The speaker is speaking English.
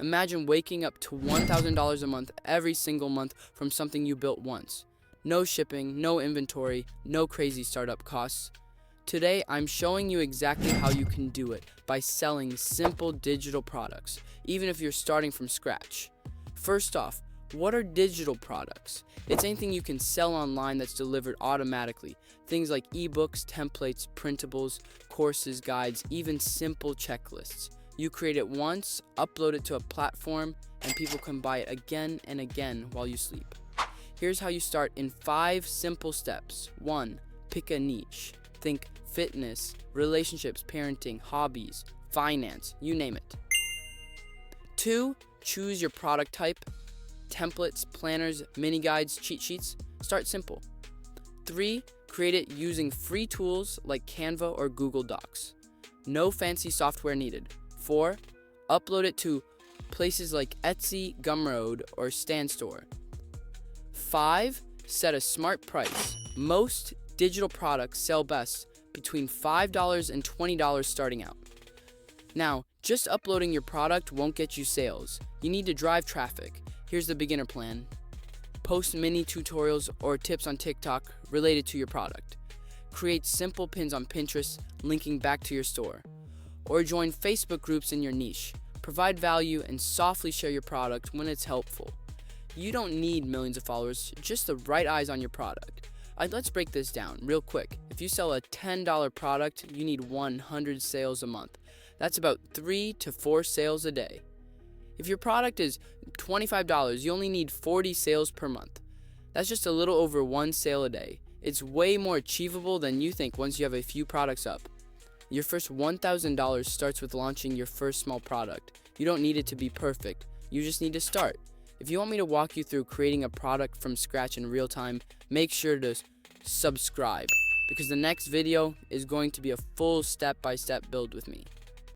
Imagine waking up to $1,000 a month every single month from something you built once. No shipping, no inventory, no crazy startup costs. Today, I'm showing you exactly how you can do it by selling simple digital products, even if you're starting from scratch. First off, what are digital products? It's anything you can sell online that's delivered automatically. Things like ebooks, templates, printables, courses, guides, even simple checklists. You create it once, upload it to a platform, and people can buy it again and again while you sleep. Here's how you start in 5 simple steps. 1. Pick a niche. Think fitness, relationships, parenting, hobbies, finance, you name it. 2. Choose your product type. Templates, planners, mini guides, cheat sheets. Start simple. 3. Create it using free tools like Canva or Google Docs. No fancy software needed. 4. Upload it to places like Etsy, Gumroad, or StanStore. 5. Set a smart price. Most digital products sell best between $5 and $20 starting out. Now, just uploading your product won't get you sales. You need to drive traffic. Here's the beginner plan. Post mini tutorials or tips on TikTok related to your product. Create simple pins on Pinterest linking back to your store. Or join Facebook groups in your niche. Provide value and softly share your product when it's helpful. You don't need millions of followers, just the right eyes on your product. Let's break this down real quick. If you sell a $10 product, you need 100 sales a month. That's about 3 to 4 sales a day. If your product is $25, you only need 40 sales per month. That's just a little over 1 sale a day. It's way more achievable than you think once you have a few products up. Your first $1,000 starts with launching your first small product. You don't need it to be perfect. You just need to start. If you want me to walk you through creating a product from scratch in real time, make sure to subscribe, because the next video is going to be a full step-by-step build with me.